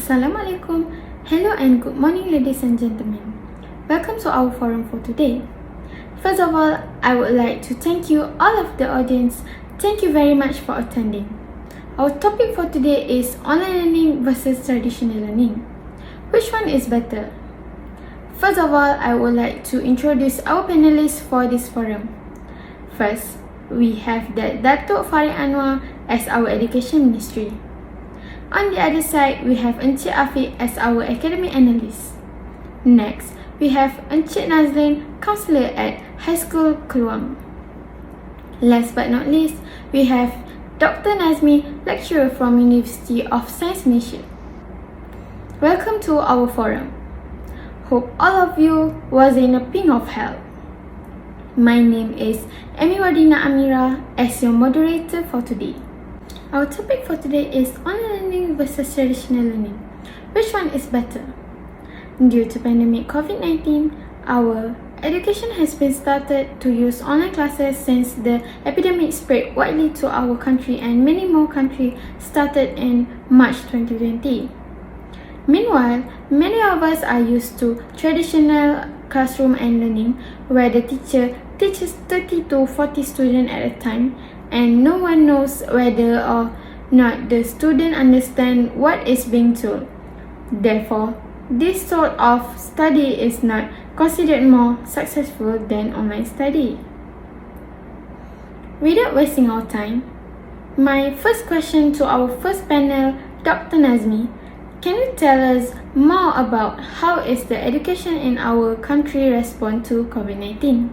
Assalamualaikum. Hello and good morning, ladies and gentlemen. Welcome to our forum for today. First of all, I would like to thank you, all of the audience. Thank you very much for attending. Our topic for today is online learning versus traditional learning. Which one is better? First of all, I would like to introduce our panelists for this forum. First, we have Datuk Farid Anwar as our Education Ministry. On the other side, we have Encik Afiq as our academic analyst. Next, we have Encik Nazlin, counsellor at High School Keluang. Last but not least, we have Dr. Nazmi, lecturer from University of Science Malaysia. Welcome to our forum. Hope all of you was in a ping of health. My name is Amy Wadina Amira as your moderator for today. Our topic for today is online learning versus traditional learning. Which one is better? Due to pandemic COVID-19, our education has been started to use online classes since the epidemic spread widely to our country and many more countries started in March 2020. Meanwhile, many of us are used to traditional classroom and learning where the teacher teaches 30 to 40 students at a time and no one knows whether or not the student understand what is being told. Therefore, this sort of study is not considered more successful than online study. Without wasting our time, my first question to our first panel, Dr. Nazmi, can you tell us more about how is the education in our country respond to COVID-19?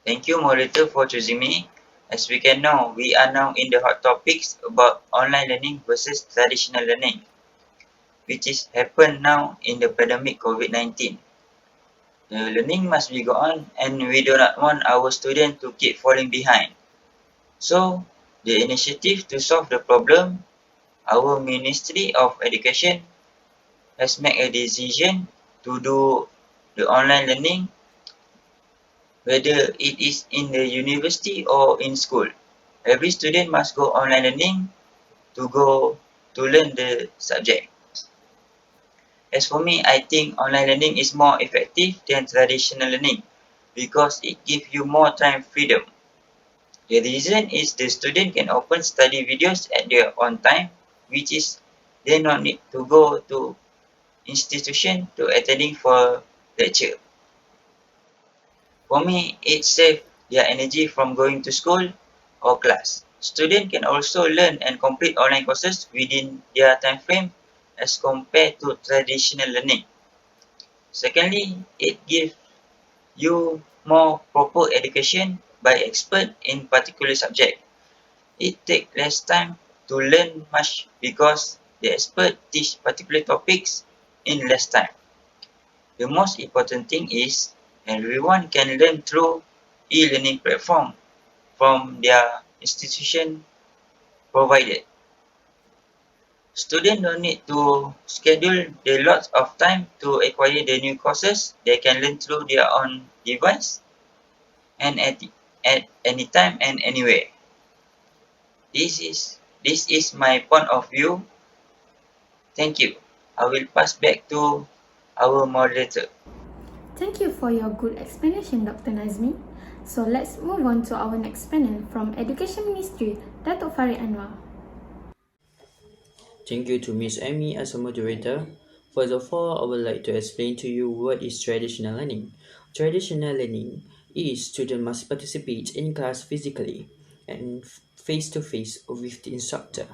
Thank you, moderator, for choosing me. As we can know, we are now in the hot topics about online learning versus traditional learning, which is happen now in the pandemic COVID-19. The learning must be go on, and we do not want our students to keep falling behind. So, the initiative to solve the problem, our Ministry of Education has made a decision to do the online learning whether it is in the university or in school. Every student must go online learning to learn the subject. As for me, I think online learning is more effective than traditional learning because it gives you more time freedom. The reason is the student can open study videos at their own time, which is they don't need to go to institution to attending for lecture. For me, it saves their energy from going to school or class. Students can also learn and complete online courses within their time frame as compared to traditional learning. Secondly, it gives you more proper education by expert in particular subject. It takes less time to learn much because the expert teach particular topics in less time. The most important thing is everyone can learn through e-learning platform from their institution provided. Students don't need to schedule the lots of time to acquire the new courses. They can learn through their own device and at any time and anywhere. This is my point of view. Thank you. I will pass back to our moderator. Thank you for your good explanation, Dr. Nazmi. So let's move on to our next panel from Education Ministry, Datuk Farid Anwar. Thank you to Ms. Amy as a moderator. First of all, I would like to explain to you what is traditional learning. Traditional learning is students must participate in class physically and face-to-face with the instructor,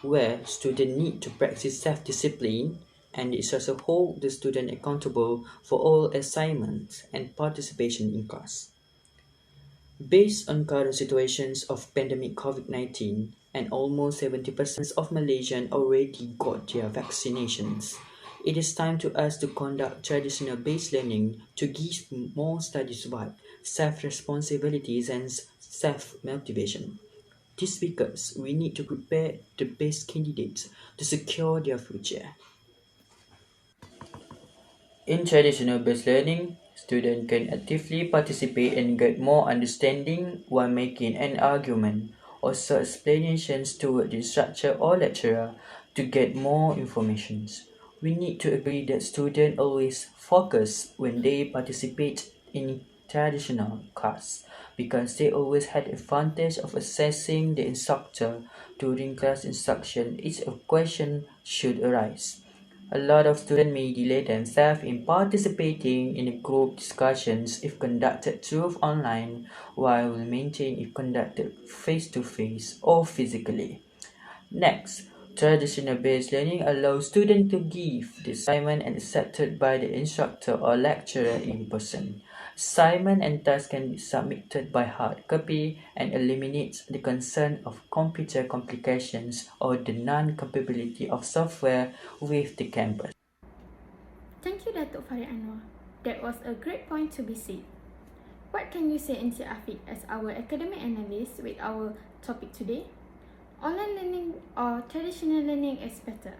where students need to practice self-discipline and it also hold the student accountable for all assignments and participation in class. Based on current situations of pandemic COVID-19 and almost 70% of Malaysians already got their vaccinations, it is time to us to conduct traditional based learning to give more studies vibe, self-responsibilities and self-motivation. This because we need to prepare the best candidates to secure their future. In traditional based learning, students can actively participate and get more understanding while making an argument. Also, explanations toward the instructor or lecturer to get more information. We need to agree that students always focus when they participate in traditional class because they always had the advantage of assessing the instructor during class instruction if a question should arise. A lot of students may delay themselves in participating in group discussions if conducted through online while will maintain if conducted face-to-face or physically. Next, traditional-based learning allows students to give the assignment and accepted by the instructor or lecturer in person. Assignment and tasks can be submitted by hard copy and eliminates the concern of computer complications or the non-compatibility of software with the campus. Thank you, Datuk Farid Anwar. That was a great point to be said. What can you say, Encik Afiq, as our academic analyst with our topic today? Online learning or traditional learning is better?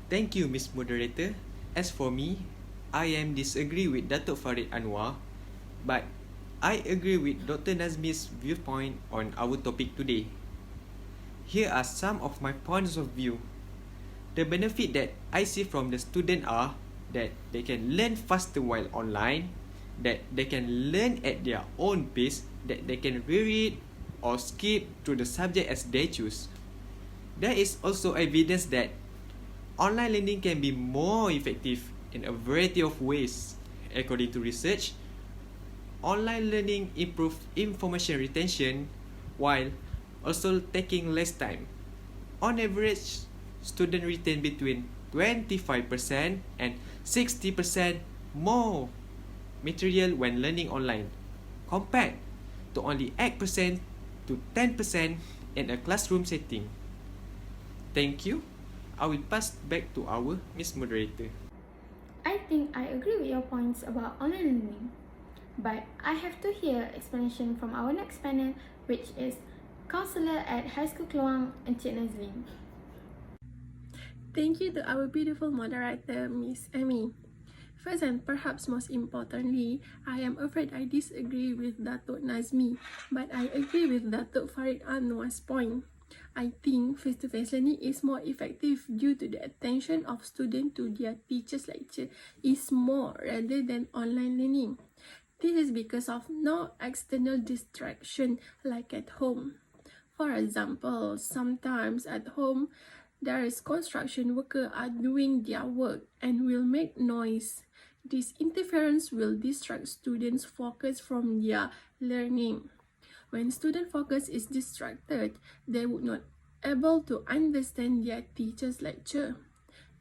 Thank you, Miss Moderator. As for me, I am disagree with Datuk Farid Anwar, but I agree with Dr. Nazmi's viewpoint on our topic today. Here are some of my points of view. The benefit that I see from the student are that they can learn faster while online, that they can learn at their own pace, that they can reread or skip through the subject as they choose. There is also evidence that online learning can be more effective in a variety of ways. According to research, online learning improves information retention while also taking less time. On average, students retain between 25% and 60% more material when learning online, compared to only 8% to 10% in a classroom setting. Thank you. I will pass back to our Miss Moderator. I think I agree with your points about online learning, but I have to hear explanation from our next panel, which is Counsellor at High School Keluang, Encik Nazlin. Thank you to our beautiful moderator, Miss Amy. First and perhaps most importantly, I am afraid I disagree with Datuk Nazmi, but I agree with Datuk Farid Anwar's point. I think face-to-face learning is more effective due to the attention of students to their teacher's lecture is more rather than online learning. This is because of no external distraction like at home. For example, sometimes at home, there is construction workers are doing their work and will make noise. This interference will distract students' focus from their learning. When student focus is distracted, they would not able to understand their teacher's lecture.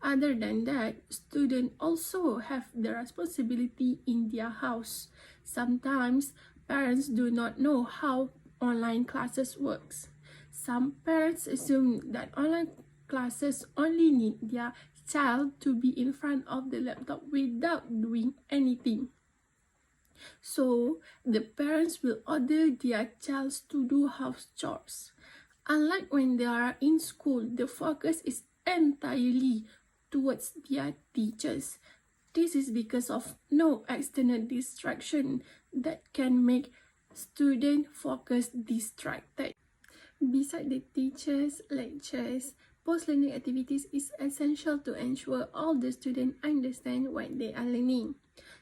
Other than that, students also have the responsibility in their house. Sometimes, parents do not know how online classes works. Some parents assume that online classes only need their child to be in front of the laptop without doing anything. So, the parents will order their child to do house chores. Unlike when they are in school, the focus is entirely towards their teachers. This is because of no external distraction that can make student focus distracted. Besides the teachers' lectures, post-learning activities is essential to ensure all the students understand what they are learning.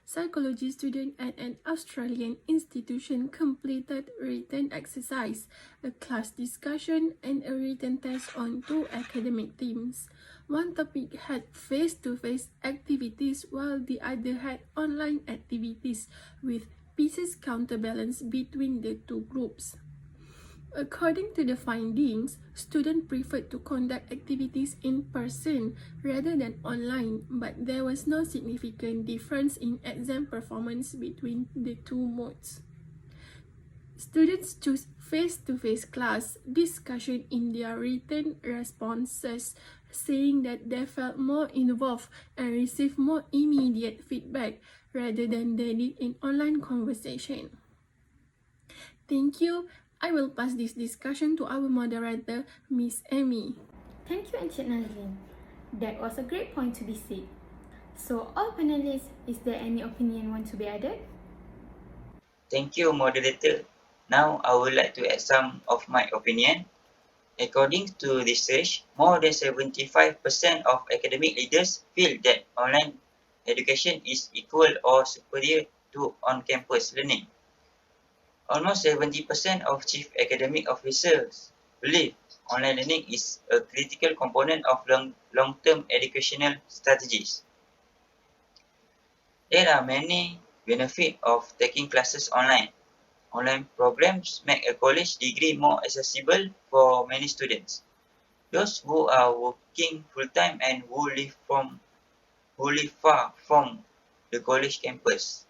Psychology student at an Australian institution completed written exercise, a class discussion, and a written test on 2 academic themes. One topic had face-to-face activities while the other had online activities with pieces counterbalance between the two groups. According to the findings, students preferred to conduct activities in person rather than online, but there was no significant difference in exam performance between the two modes. Students choose face-to-face class discussion in their written responses, saying that they felt more involved and received more immediate feedback rather than they did in online conversation. Thank you. I will pass this discussion to our moderator, Miss Amy. Thank you, Encik Nazlin. That was a great point to be said. So, all panelists, is there any opinion want to be added? Thank you, moderator. Now, I would like to add some of my opinion. According to research, more than 75% of academic leaders feel that online education is equal or superior to on-campus learning. Almost 70% of chief academic officers believe online learning is a critical component of long-term educational strategies. There are many benefits of taking classes online. Online programs make a college degree more accessible for many students. Those who are working full-time and who live far from the college campus.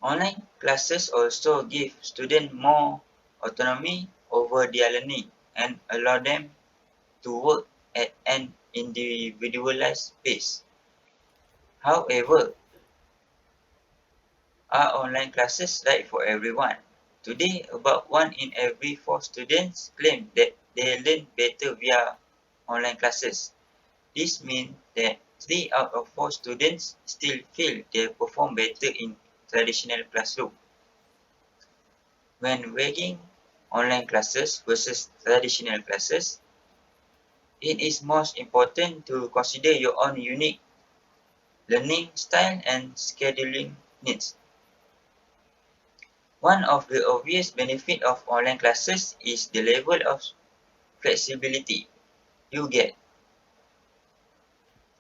Online classes also give students more autonomy over their learning and allow them to work at an individualized pace. However, are online classes right for everyone? Today, about 1 in every 4 students claim that they learn better via online classes. This means that 3 out of 4 students still feel they perform better in traditional classroom. When weighing online classes versus traditional classes, it is most important to consider your own unique learning style and scheduling needs. One of the obvious benefits of online classes is the level of flexibility you get.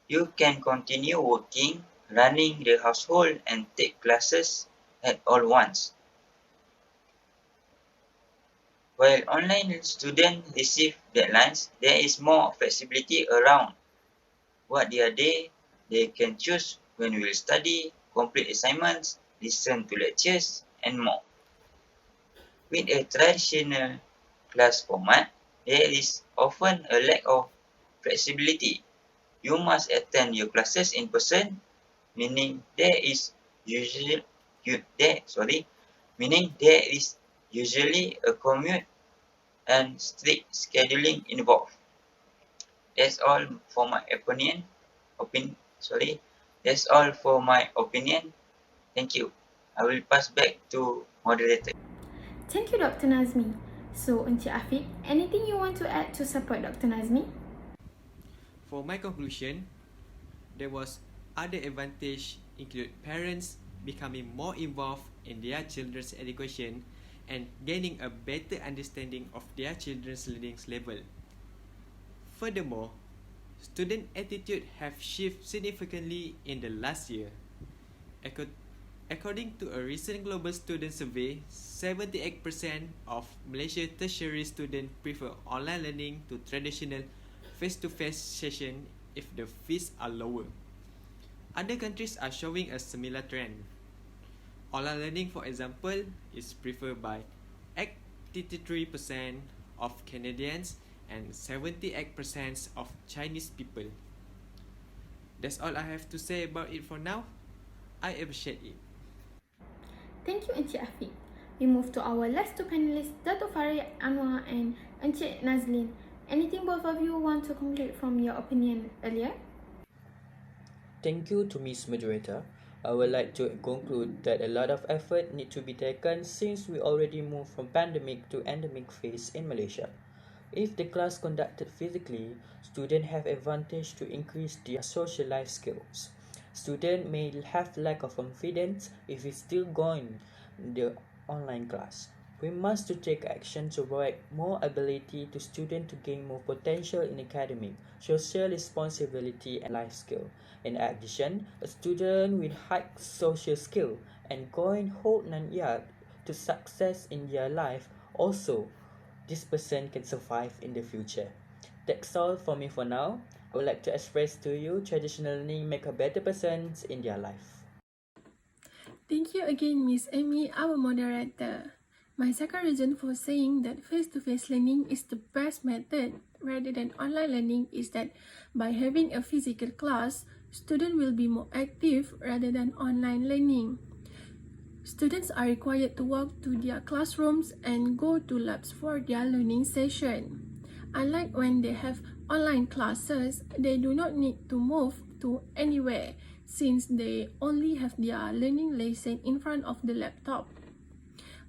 You can continue working, running the household, and take classes at all once. While online students receive deadlines, there is more flexibility around what their day. They can choose when we will study, complete assignments, listen to lectures, and more. With a traditional class format, there is often a lack of flexibility. You must attend your classes in person, meaning there is usually a commute and strict scheduling involved. That's all for my opinion. That's all for my opinion. Thank you. I will pass back to moderator. Thank you, Dr. Nazmi. So, Encik Afiq, anything you want to add to support Dr. Nazmi? For my conclusion, there was other advantage include parents becoming more involved in their children's education and gaining a better understanding of their children's learning level. Furthermore, student attitude have shifted significantly in the last year. According to a recent global student survey, 78% of Malaysia tertiary students prefer online learning to traditional face-to-face session if the fees are lower. Other countries are showing a similar trend. Online learning, for example, is preferred by 83% of Canadians and 78% of Chinese people. That's all I have to say about it for now. I appreciate it. Thank you, Encik Afiq. We move to our last two panelists, Dato' Farid Anwar and Encik Nazlin. Anything both of you want to conclude from your opinion earlier? Thank you to Ms. Moderator. I would like to conclude that a lot of effort need to be taken since we already moved from pandemic to endemic phase in Malaysia. If the class conducted physically, students have advantage to increase their social life skills. Students may have lack of confidence if it's still going the online class. We must to take action to provide more ability to students to gain more potential in academic, social responsibility and life skill. In addition, a student with high social skill and going whole 9 years to success in their life also this person can survive in the future. That's all for me for now. I would like to express to you traditional learning make a better person in their life. Thank you again, Miss Amy, our moderator. My second reason for saying that face-to-face learning is the best method rather than online learning is that by having a physical class, students will be more active rather than online learning. Students are required to walk to their classrooms and go to labs for their learning session. Unlike when they have online classes, they do not need to move to anywhere since they only have their learning lesson in front of the laptop.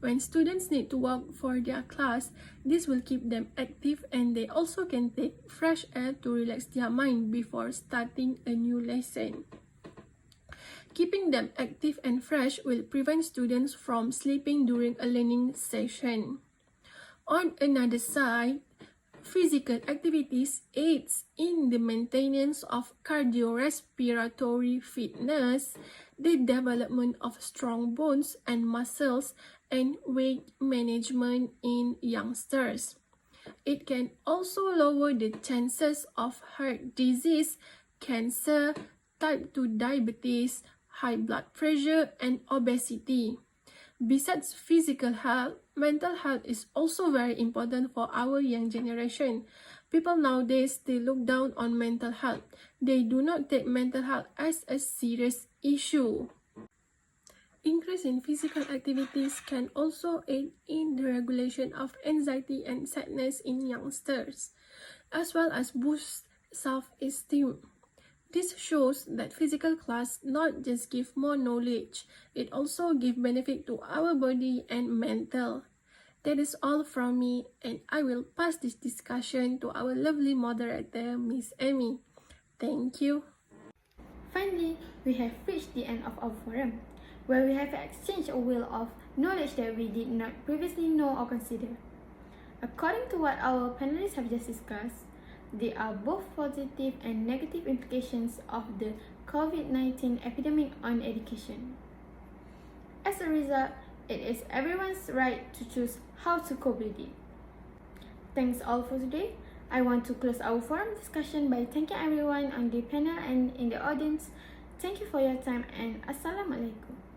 When students need to walk for their class, this will keep them active and they also can take fresh air to relax their mind before starting a new lesson. Keeping them active and fresh will prevent students from sleeping during a learning session. On another side, physical activities aids in the maintenance of cardiorespiratory fitness, the development of strong bones and muscles, and weight management in youngsters. It can also lower the chances of heart disease, cancer, type 2 diabetes, high blood pressure, and obesity. Besides physical health, mental health is also very important for our young generation. People nowadays, they look down on mental health. They do not take mental health as a serious issue. Increase in physical activities can also aid in the regulation of anxiety and sadness in youngsters, as well as boost self-esteem. This shows that physical class not just give more knowledge, it also give benefit to our body and mental. That is all from me, and I will pass this discussion to our lovely moderator, Miss Amy. Thank you. Finally, we have reached the end of our forum, where we have exchanged a wealth of knowledge that we did not previously know or consider. According to what our panelists have just discussed, there are both positive and negative implications of the COVID-19 epidemic on education. As a result, it is everyone's right to choose how to cope with it. Thanks all for today. I want to close our forum discussion by thanking everyone on the panel and in the audience. Thank you for your time and Assalamualaikum.